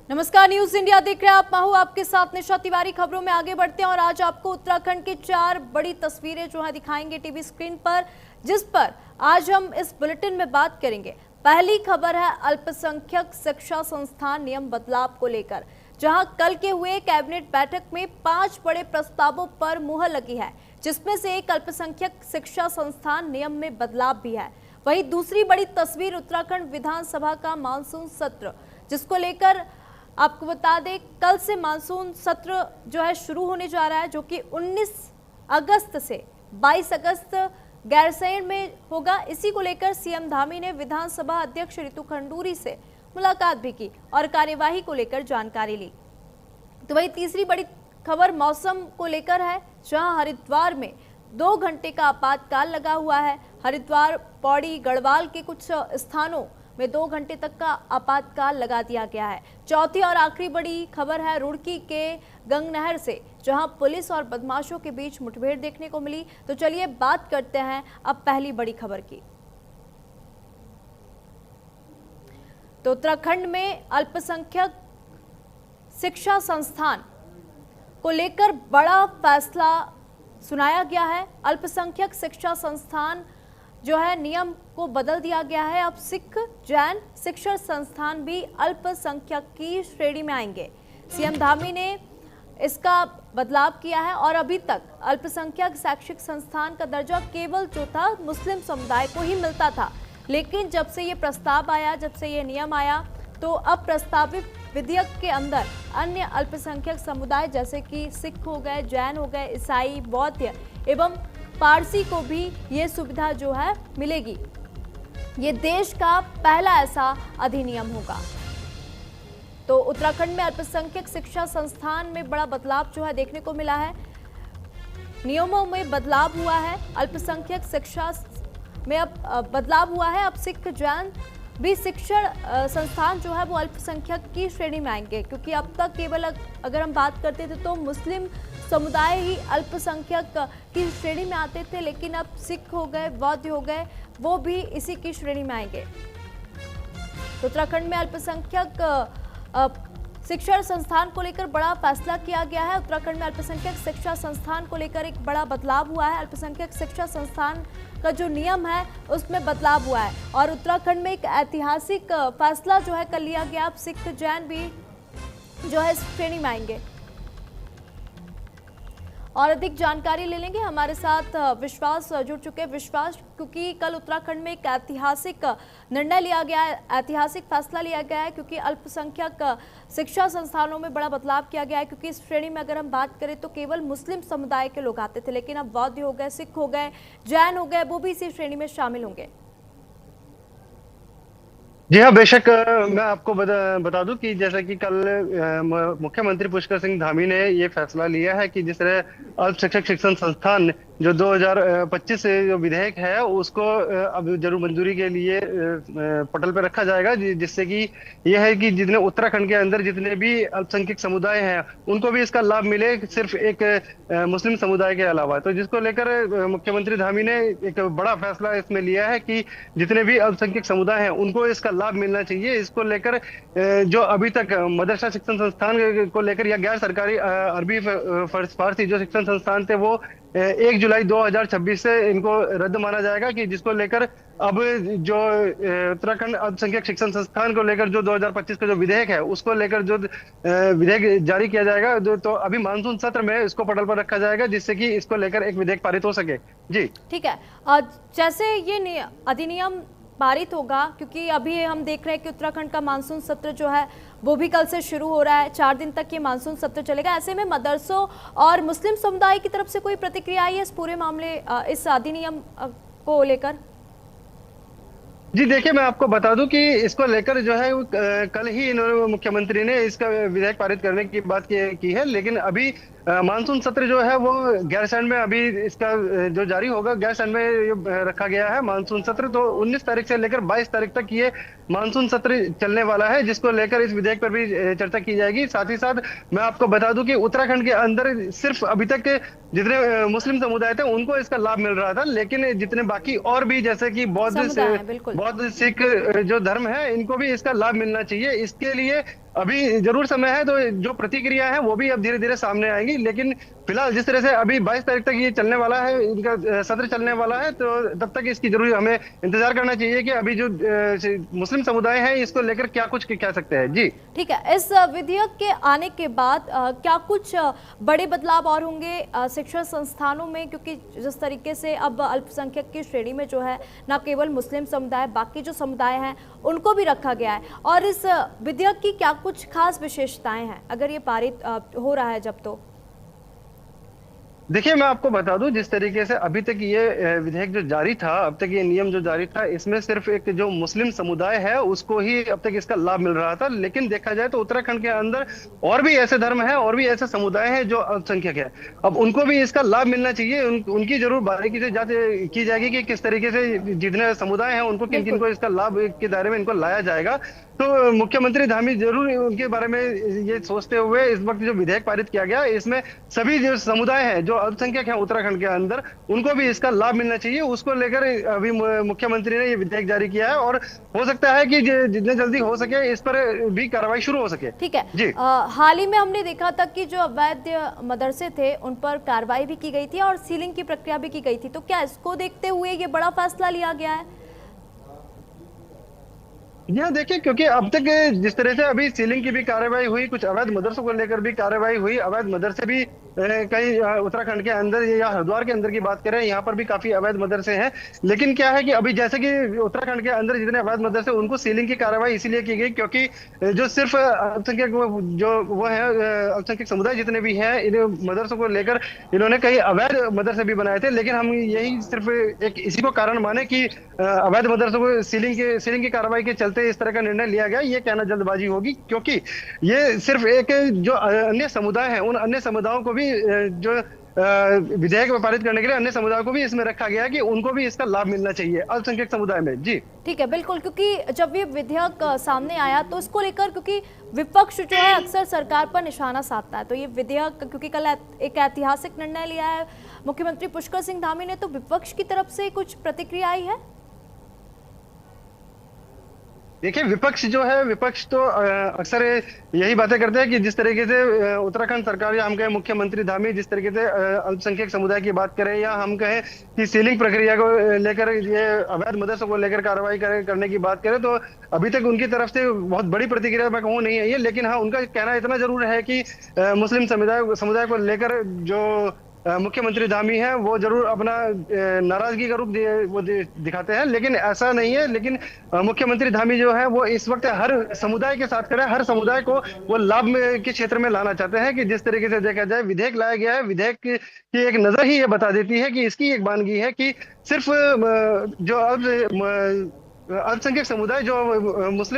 नमस्कार, news India देख रहे हैं आप। मैं हूं आपके साथ निशा तिवारी। खबरों में आगे बढ़ते हैं और आज आपको उत्तराखंड की 4 बड़ी तस्वीरें जो है दिखाएंगे टीवी स्क्रीन पर, जिस पर आज हम इस बुलेटिन में बात करेंगे। पहली खबर है अल्पसंख्यक शिक्षा संस्थान नियम बदलाव को लेकर, जहां कल के हुए कैबिनेट बैठक में 5 बड़े प्रस्तावों पर मुहर लगी है, जिसमें से एक अल्पसंख्यक शिक्षा संस्थान नियम में बदलाव भी है। वहीं दूसरी बड़ी तस्वीर उत्तराखंड विधानसभा का मानसून सत्र, जिसको लेकर आपको बता दें कल से मानसून सत्र जो है शुरू होने जा रहा है, जो कि 19 अगस्त से 22 अगस्त गैरसैंण में होगा। इसी को लेकर सीएम धामी ने विधानसभा अध्यक्ष रितु खंडूरी से मुलाकात भी की और कार्यवाही को लेकर जानकारी ली। तो वही तीसरी बड़ी खबर मौसम को लेकर है, जहां हरिद्वार में 2 घंटे का आपातकाल लगा हुआ है। हरिद्वार, पौड़ी, गढ़वाल के कुछ स्थानों में 2 घंटे तक का आपातकाल लगा दिया गया है। चौथी और आखिरी बड़ी खबर है रुड़की के गंगनहर से, जहां पुलिस और बदमाशों के बीच मुठभेड़ देखने को मिली। तो चलिए बात करते हैं अब पहली बड़ी खबर की। तो उत्तराखंड में अल्पसंख्यक शिक्षा संस्थान को लेकर बड़ा फैसला सुनाया गया है। अल्पसंख्यक शिक्षा संस्थान जो है नियम को बदल दिया गया है। अब सिख, जैन शिक्षण संस्थान भी अल्पसंख्यक की श्रेणी में आएंगे। सीएम धामी ने इसका बदलाव किया है और अभी तक अल्पसंख्यक शैक्षिक संस्थान का दर्जा केवल जो था मुस्लिम समुदाय को ही मिलता था, लेकिन जब से ये प्रस्ताव आया, जब से ये नियम आया, तो अब प्रस्तावित विधेयक के अंदर अन्य अल्पसंख्यक समुदाय जैसे कि सिख हो गए, जैन हो गए, ईसाई, बौद्ध एवं पारसी को भी ये सुविधा जो है मिलेगी। ये देश का पहला ऐसा अधिनियम होगा। तो उत्तराखंड में अल्पसंख्यक शिक्षा संस्थान में बड़ा बदलाव जो है देखने को मिला है। नियमों में बदलाव हुआ है, अल्पसंख्यक शिक्षा में अब बदलाव हुआ है। अब सिख, जैन भी शिक्षण संस्थान जो है वो अल्पसंख्यक की श्रेणी में आएंगे, क्योंकि अब तक केवल अगर हम बात करते थे तो मुस्लिम समुदाय ही अल्पसंख्यक की श्रेणी में आते थे, लेकिन अब सिख हो गए, बौद्ध हो गए, वो भी इसी की श्रेणी में आएंगे। तो उत्तराखंड में अल्पसंख्यक शिक्षण संस्थान को लेकर बड़ा फैसला किया गया है। उत्तराखंड में अल्पसंख्यक शिक्षा संस्थान को लेकर एक बड़ा बदलाव हुआ है। अल्पसंख्यक शिक्षा संस्थान का जो नियम है उसमें बदलाव हुआ है और उत्तराखंड में एक ऐतिहासिक फैसला जो है कर लिया गया। अब सिख, जैन भी जो है इस श्रेणी में आएंगे। और अधिक जानकारी ले लेंगे, हमारे साथ विश्वास जुड़ चुके हैं। विश्वास, क्योंकि कल उत्तराखंड में एक ऐतिहासिक निर्णय लिया गया है, ऐतिहासिक फैसला लिया गया है, क्योंकि अल्पसंख्यक शिक्षा संस्थानों में बड़ा बदलाव किया गया है। क्योंकि इस श्रेणी में अगर हम बात करें तो केवल मुस्लिम समुदाय के लोग आते थे, लेकिन अब बौद्ध हो गए, सिख हो गए, जैन हो गए, वो भी इसी श्रेणी में शामिल होंगे। जी हाँ, बेशक। मैं आपको बता दूं कि जैसा कि कल मुख्यमंत्री पुष्कर सिंह धामी ने ये फैसला लिया है कि जिस तरह अल्पशिक्षक शिक्षण संस्थान जो 2025 से जो विधेयक है उसको अब जरूर मंजूरी के लिए पटल पर रखा जाएगा, जिससे कि यह है कि जितने उत्तराखंड के अंदर जितने भी अल्पसंख्यक समुदाय हैं उनको भी इसका लाभ मिले, सिर्फ एक मुस्लिम समुदाय के अलावा। तो जिसको लेकर मुख्यमंत्री धामी ने एक बड़ा फैसला इसमें लिया है कि जितने भी अल्पसंख्यक समुदाय हैं उनको इसका लाभ मिलना चाहिए। इसको लेकर जो अभी तक मदरसा शिक्षण संस्थान को लेकर या गैर सरकारी अरबी फारसी जो शिक्षण संस्थान थे वो 1 जुलाई 2026 से इनको रद्द माना जाएगा, कि जिसको लेकर अब जो उत्तराखंड अल्पसंख्यक शिक्षण संस्थान को लेकर जो 2025 का जो विधेयक है उसको लेकर जो विधेयक जारी किया जाएगा, तो अभी मानसून सत्र में इसको पटल पर रखा जाएगा, जिससे कि इसको लेकर एक विधेयक पारित हो सके। जी ठीक है। जैसे ये अधिनियम पारित होगा, क्योंकि अभी हम देख रहे हैं कि उत्तराखंड का मानसून सत्र जो है वो भी कल से शुरू हो रहा है। 4 दिन तक ये मानसून सत्र चलेगा। ऐसे में मदरसों और मुस्लिम समुदाय की तरफ से कोई प्रतिक्रिया आई है इस पूरे मामले, इस अधिनियम को लेकर? जी देखिए, मैं आपको बता दूं कि इसको लेकर जो है कल ही इन्होंने मुख्यमंत्री ने इसका विधेयक पारित करने की बात की है, लेकिन अभी मानसून सत्र जो है वो गैरसैंण में अभी इसका जो जारी होगा, गैरसैंण में रखा गया है मानसून सत्र। तो 19 तारीख से लेकर 22 तारीख तक ये मानसून सत्र चलने वाला है, जिसको लेकर इस विधेयक पर भी चर्चा की जाएगी। साथ ही साथ मैं आपको बता दूं कि उत्तराखंड के अंदर सिर्फ अभी तक जितने मुस्लिम समुदाय थे उनको इसका लाभ मिल रहा था, लेकिन जितने बाकी और भी जैसे कि बौद्ध, सिख जो धर्म है, इनको भी इसका लाभ मिलना चाहिए। इसके लिए अभी जरूर समय है, तो जो प्रतिक्रिया है वो भी अब धीरे धीरे सामने आएंगी। लेकिन फिलहाल जिस तरह से अभी 22 तारीख तक ये चलने वाला है, इनका सत्र चलने वाला है, तो तब तक इसकी जरूर हमें इंतजार करना चाहिए कि अभी जो मुस्लिम समुदाय है इसको लेकर क्या कुछ कह सकते हैं। जी ठीक है, इस विधेयक के आने के बाद क्या कुछ बड़े बदलाव और होंगे शिक्षा संस्थानों में, क्योंकि जिस तरीके से अब अल्पसंख्यक की श्रेणी में जो है न केवल मुस्लिम समुदाय, बाकी जो समुदाय हैं उनको भी रखा गया है, और इस विधेयक की क्या कुछ खास विशेषताएं हैं अगर ये पारित हो रहा है जब? तो देखिए, मैं आपको बता दूं, जिस तरीके से अभी तक ये विधेयक जो जारी था, अब तक ये नियम जो जारी था, इसमें सिर्फ एक जो मुस्लिम समुदाय है उसको ही अब तक इसका लाभ मिल रहा था। लेकिन देखा जाए तो उत्तराखंड के अंदर और भी ऐसे धर्म हैं और भी ऐसे समुदाय हैं जो अल्पसंख्यक है। अब उनको भी इसका लाभ मिलना चाहिए। उनकी जरूर बारीकी से जांच की जाएगी कि किस तरीके से जितने समुदाय हैं उनको किन किन बिल्कुल। को इसका लाभ के दायरे में इनको लाया जाएगा। तो मुख्यमंत्री धामी जरूर उनके बारे में ये सोचते हुए इस वक्त जो विधेयक पारित किया गया, इसमें सभी जो समुदाय हैं जो अल्पसंख्यक हैं उत्तराखंड के अंदर, उनको भी इसका लाभ मिलना चाहिए। उसको लेकर अभी मुख्यमंत्री ने ये विधेयक जारी किया है, और हो सकता है कि जितने जल्दी हो सके इस पर भी कार्रवाई शुरू हो सके। ठीक है। जी हाल ही में हमने देखा था कि जो अवैध मदरसे थे उन पर कार्रवाई भी की गई थी और सीलिंग की प्रक्रिया भी की गई थी, तो क्या इसको देखते हुए ये बड़ा फैसला लिया गया है? यह देखिए, क्योंकि अब तक जिस तरह से अभी सीलिंग की भी कार्रवाई हुई, कुछ अवैध मदरसों को लेकर भी कार्रवाई हुई। अवैध मदरसे भी कई उत्तराखंड के अंदर या हरिद्वार के अंदर की बात करें, यहाँ पर भी काफी अवैध मदरसे हैं। लेकिन क्या है कि अभी जैसे कि उत्तराखंड के अंदर जितने अवैध मदरसे, उनको सीलिंग की कार्रवाई इसीलिए की गई क्योंकि जो सिर्फ अल्पसंख्यक जो वो है अल्पसंख्यक समुदाय जितने भी हैं, इन मदरसों को लेकर इन्होंने कई अवैध मदरसे भी बनाए थे। लेकिन हम यही सिर्फ एक इसी को कारण माने कि अवैध मदरसों को सीलिंग की कार्रवाई के चलते इस तरह का निर्णय लिया गया। ये कहना जल्दबाजी होगी, क्योंकि ये सिर्फ एक जो अन्य समुदाय है, उन अन्य समुदायों को भी जो विधेयक में पारित करने के लिए अन्य समुदायों को भी इसमें रखा गया है कि उनको भी इसका लाभ मिलना चाहिए अल्पसंख्यक समुदाय में। जी ठीक है, बिल्कुल, क्योंकि जब ये विधेयक सामने आया तो इसको लेकर, क्योंकि विपक्ष जो है अक्सर सरकार पर निशाना साधता है, तो ये विधेयक क्योंकि कल एक ऐतिहासिक निर्णय लिया है मुख्यमंत्री पुष्कर सिंह धामी ने, तो विपक्ष की तरफ से कुछ प्रतिक्रिया आई है? देखिए, विपक्ष जो है, विपक्ष तो अक्सर यही बातें करते हैं कि जिस तरीके से उत्तराखंड सरकार या हम कहें मुख्यमंत्री धामी जिस तरीके से अल्पसंख्यक समुदाय की बात करें, या हम कहें कि सीलिंग प्रक्रिया को लेकर, ये अवैध मदरसों को लेकर कार्रवाई करने की बात करें, तो अभी तक उनकी तरफ से बहुत बड़ी प्रतिक्रिया मैं कहूँ नहीं आई है। लेकिन हाँ, उनका कहना इतना जरूर है कि मुस्लिम समुदाय को लेकर जो मुख्यमंत्री धामी है वो जरूर अपना नाराजगी का रूप दिखाते हैं। लेकिन ऐसा नहीं है। लेकिन मुख्यमंत्री धामी जो है वो इस वक्त हर समुदाय के साथ खड़े हैं, हर समुदाय को वो लाभ के क्षेत्र में लाना चाहते हैं। कि जिस तरीके से देखा जाए, विधेयक लाया गया है, विधेयक की एक नजर ही ये बता देती है कि इसकी एक बानगी है कि सिर्फ जो अल्पसंख्यक समुदाय जो मुस्लिम